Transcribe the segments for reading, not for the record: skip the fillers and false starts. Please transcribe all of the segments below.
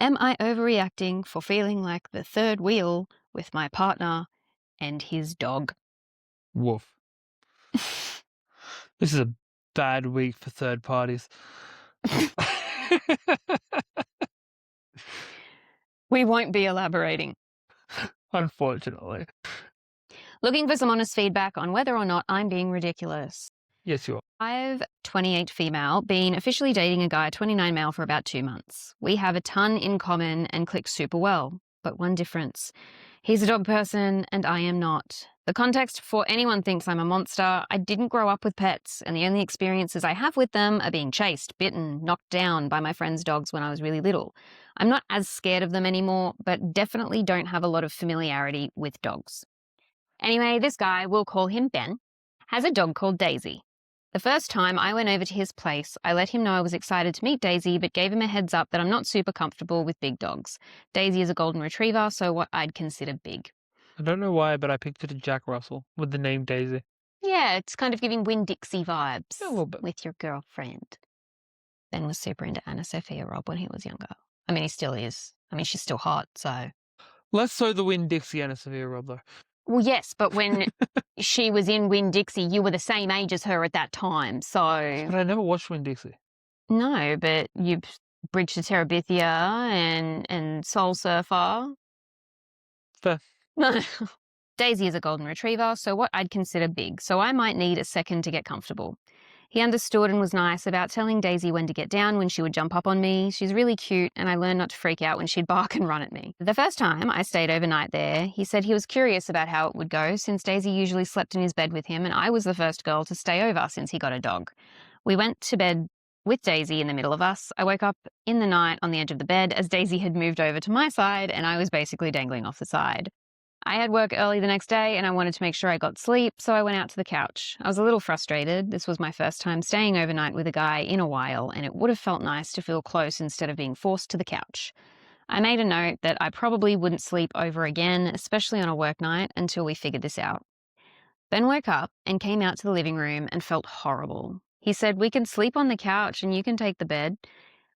Am I overreacting for feeling like the third wheel with my partner and his dog? Woof. This is a bad week for third parties. We won't be elaborating. Unfortunately. Looking for some honest feedback on whether or not I'm being ridiculous. Yes, you are. I've, 28 female, been officially dating a guy, 29 male, for about 2 months. We have a ton in common and click super well, but one difference. He's a dog person and I am not. The context for anyone thinks I'm a monster. I didn't grow up with pets, and the only experiences I have with them are being chased, bitten, knocked down by my friends' dogs when I was really little. I'm not as scared of them anymore, but definitely don't have a lot of familiarity with dogs. Anyway, this guy, we'll call him Ben, has a dog called Daisy. The first time I went over to his place, I let him know I was excited to meet Daisy, but gave him a heads up that I'm not super comfortable with big dogs. Daisy is a golden retriever, so what I'd consider big. I don't know why, but I pictured a Jack Russell with the name Daisy. Yeah, it's kind of giving Winn-Dixie vibes. Yeah, a little bit. With your girlfriend. Ben was super into Anna Sophia Robb when he was younger. I mean, he still is. I mean, she's still hot, so... Less so the Winn-Dixie Anna Sophia Robb, though. Well, yes, but when she was in Winn-Dixie, you were the same age as her at that time, so... But I never watched Winn-Dixie. No, but you've Bridge to Terabithia and Soul Surfer. Fair. No. Daisy is a golden retriever, so what I'd consider big, so I might need a second to get comfortable. He understood and was nice about telling Daisy when to get down when she would jump up on me. She's really cute, and I learned not to freak out when she'd bark and run at me. The first time I stayed overnight there, he said he was curious about how it would go since Daisy usually slept in his bed with him, and I was the first girl to stay over since he got a dog. We went to bed with Daisy in the middle of us. I woke up in the night on the edge of the bed as Daisy had moved over to my side, and I was basically dangling off the side. I had work early the next day and I wanted to make sure I got sleep, so I went out to the couch. I was a little frustrated. This was my first time staying overnight with a guy in a while, and it would have felt nice to feel close instead of being forced to the couch. I made a note that I probably wouldn't sleep over again, especially on a work night, until we figured this out. Ben woke up and came out to the living room and felt horrible. He said, "We can sleep on the couch and you can take the bed."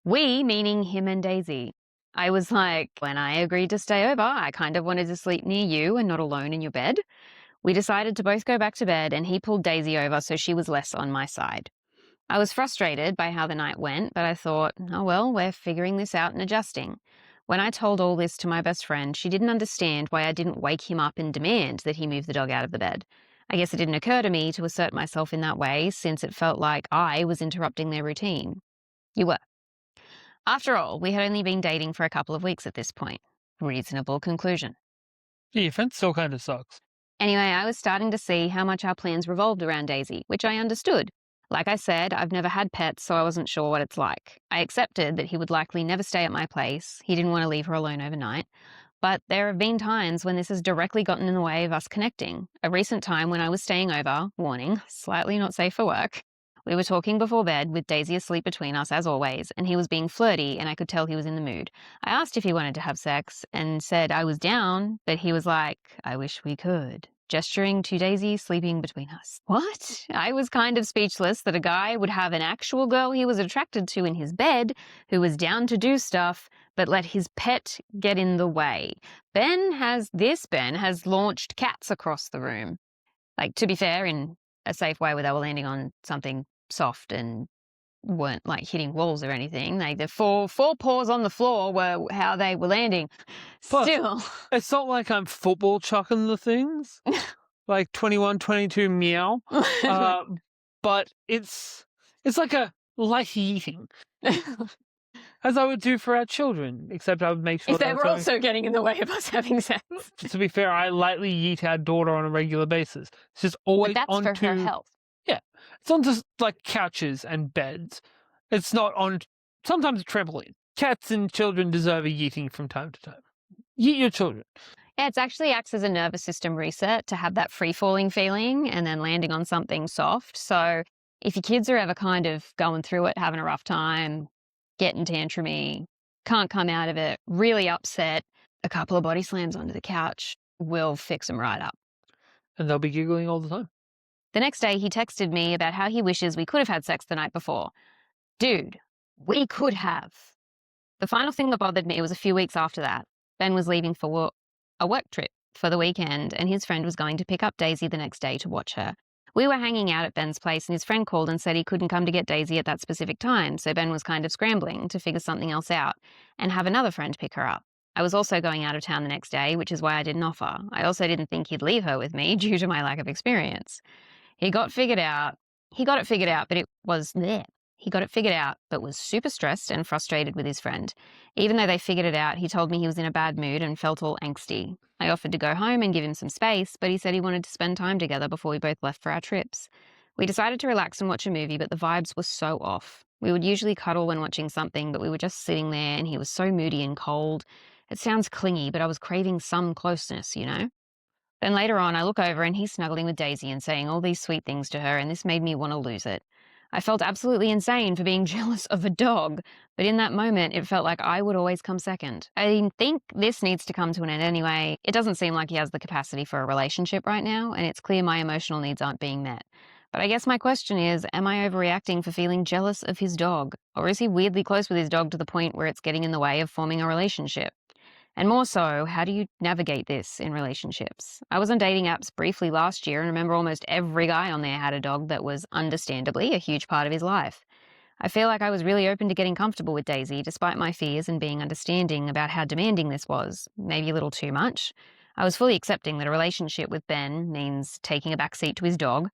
We, meaning him and Daisy. I was like, when I agreed to stay over, I kind of wanted to sleep near you and not alone in your bed. We decided to both go back to bed, and he pulled Daisy over so she was less on my side. I was frustrated by how the night went, but I thought, oh well, we're figuring this out and adjusting. When I told all this to my best friend, she didn't understand why I didn't wake him up and demand that he move the dog out of the bed. I guess it didn't occur to me to assert myself in that way, since it felt like I was interrupting their routine. You were. After all, we had only been dating for a couple of weeks at this point. Reasonable conclusion. Yeah, your fence still kind of sucks. Anyway, I was starting to see how much our plans revolved around Daisy, which I understood. Like I said, I've never had pets, so I wasn't sure what it's like. I accepted that he would likely never stay at my place. He didn't want to leave her alone overnight. But there have been times when this has directly gotten in the way of us connecting. A recent time when I was staying over, warning, slightly not safe for work. We were talking before bed with Daisy asleep between us as always, and he was being flirty and I could tell he was in the mood. I asked if he wanted to have sex and said I was down, but he was like, "I wish we could," gesturing to Daisy sleeping between us. What? I was kind of speechless that a guy would have an actual girl he was attracted to in his bed who was down to do stuff, but let his pet get in the way. Ben has launched cats across the room. Like, to be fair, in a safe way where they were landing on something soft and weren't like hitting walls or anything. Like the four paws on the floor were how they were landing. Plus, Still. it's not like I'm football chucking the things. Like 21, 22 meow. But it's like a light eating. As I would do for our children, except I would make sure if they were also getting in the way of us having sex. To be fair, I lightly yeet our daughter on a regular basis. It's just always But that's for her health. Yeah, it's on just like couches and beds. It's not on sometimes a trampoline. Cats and children deserve a yeeting from time to time. Yeet your children. Yeah, it actually acts as a nervous system reset to have that free-falling feeling and then landing on something soft. So if your kids are ever kind of going through it, having a rough time, getting tantrumy, can't come out of it, really upset, a couple of body slams onto the couch will fix them right up. And they'll be giggling all the time. The next day, he texted me about how he wishes we could have had sex the night before. Dude, we could have. The final thing that bothered me was a few weeks after that. Ben was leaving for a work trip for the weekend, and his friend was going to pick up Daisy the next day to watch her. We were hanging out at Ben's place, and his friend called and said he couldn't come to get Daisy at that specific time, so Ben was kind of scrambling to figure something else out and have another friend pick her up. I was also going out of town the next day, which is why I didn't offer. I also didn't think he'd leave her with me due to my lack of experience. He got figured out. He got it figured out, but it was there. He got it figured out, but was super stressed and frustrated with his friend. Even though they figured it out, he told me he was in a bad mood and felt all angsty. I offered to go home and give him some space, but he said he wanted to spend time together before we both left for our trips. We decided to relax and watch a movie, but the vibes were so off. We would usually cuddle when watching something, but we were just sitting there and he was so moody and cold. It sounds clingy, but I was craving some closeness, you know? Then later on, I look over and he's snuggling with Daisy and saying all these sweet things to her, and this made me want to lose it. I felt absolutely insane for being jealous of a dog, but in that moment, it felt like I would always come second. I think this needs to come to an end anyway. It doesn't seem like he has the capacity for a relationship right now, and it's clear my emotional needs aren't being met. But I guess my question is, am I overreacting for feeling jealous of his dog? Or is he weirdly close with his dog to the point where it's getting in the way of forming a relationship? And more so, how do you navigate this in relationships? I was on dating apps briefly last year and remember almost every guy on there had a dog that was understandably a huge part of his life. I feel like I was really open to getting comfortable with Daisy despite my fears and being understanding about how demanding this was, maybe a little too much. I was fully accepting that a relationship with Ben means taking a back seat to his dog.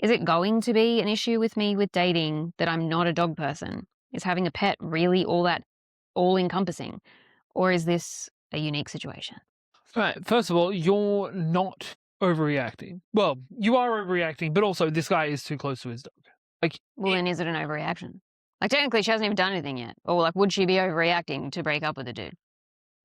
Is it going to be an issue with me with dating that I'm not a dog person? Is having a pet really all that all encompassing? Or is this a unique situation? Right. First of all, you're not overreacting. Well, you are overreacting, but also this guy is too close to his dog. Like, Well, then is it an overreaction? Like, technically, she hasn't even done anything yet. Or, like, would she be overreacting to break up with a dude?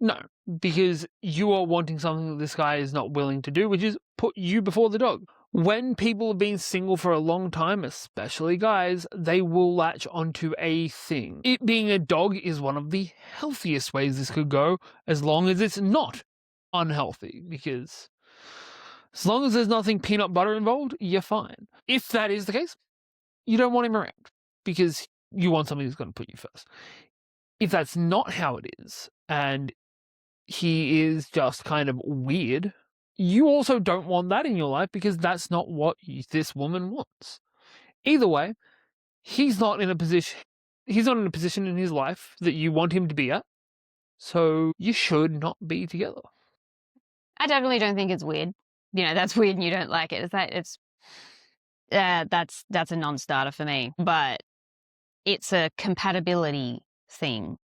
no, because you are wanting something that this guy is not willing to do, which is put you before the dog. When people have been single for a long time, especially guys, they will latch onto a thing. It being a dog is one of the healthiest ways this could go, as long as it's not unhealthy, because as long as there's nothing peanut butter involved, you're fine. If that is the case, you don't want him around, because you want somebody who's going to put you first. If that's not how it is, and he is just kind of weird, you also don't want that in your life because that's not what this woman wants. Either way, he's not in a position in his life that you want him to be at, so you should not be together. I definitely don't think it's weird. You know, that's weird and you don't like it. That's a non-starter for me. But it's a compatibility thing.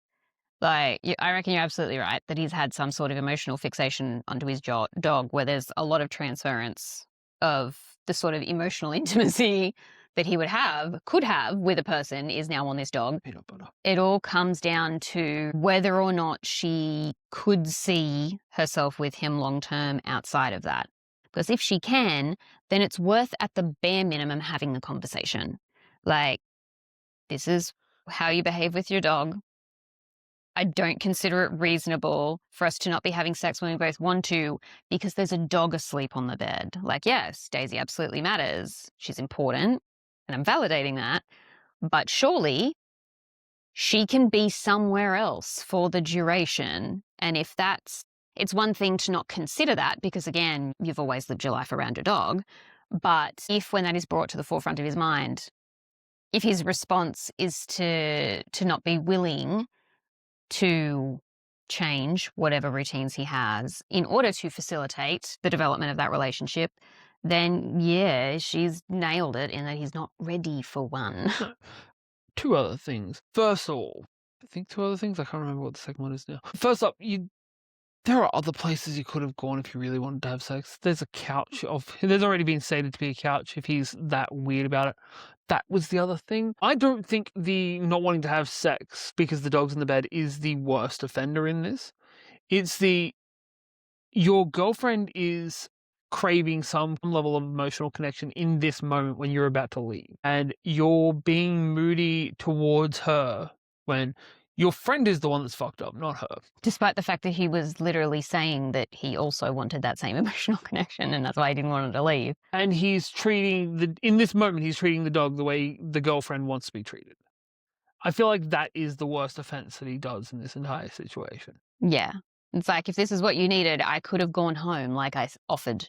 Like, I reckon you're absolutely right that he's had some sort of emotional fixation onto his dog where there's a lot of transference of the sort of emotional intimacy that he could have with a person is now on this dog. Peanut butter. It all comes down to whether or not she could see herself with him long term outside of that. Because if she can, then it's worth at the bare minimum having the conversation. Like, this is how you behave with your dog. I don't consider it reasonable for us to not be having sex when we both want to because there's a dog asleep on the bed. Like, yes, Daisy absolutely matters. She's important, and I'm validating that. But surely she can be somewhere else for the duration. And if it's one thing to not consider that because, again, you've always lived your life around your dog. But if when that is brought to the forefront of his mind, if his response is to not be willing to change whatever routines he has in order to facilitate the development of that relationship, then yeah, she's nailed it in that he's not ready for one. Two other things. First of all, I think two other things. I can't remember what the second one is now. First up, there are other places you could have gone if you really wanted to have sex. There's there's already been stated to be a couch if he's that weird about it. That was the other thing. I don't think the not wanting to have sex because the dog's in the bed is the worst offender in this. It's your girlfriend is craving some level of emotional connection in this moment when you're about to leave. And you're being moody towards her when your friend is the one that's fucked up, not her. Despite the fact that he was literally saying that he also wanted that same emotional connection and that's why he didn't want her to leave. And in this moment, he's treating the dog the way the girlfriend wants to be treated. I feel like that is the worst offense that he does in this entire situation. Yeah. It's like, if this is what you needed, I could have gone home like I offered.